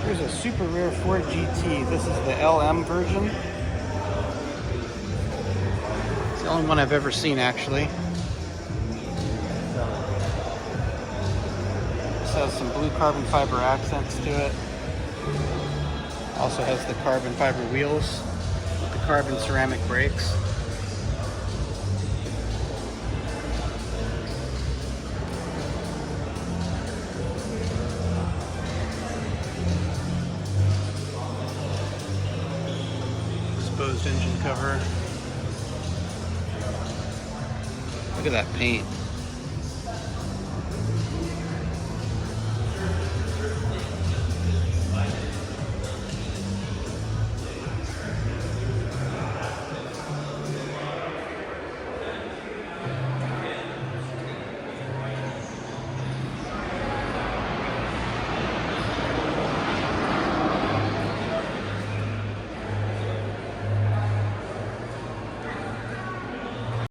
Here's a super rare Ford GT. This is the LM version. It's the only one I've ever seen, actually. This has some blue carbon fiber accents to it. Also has the carbon fiber wheels with the carbon ceramic brakes. Exposed engine cover. Look at that paint.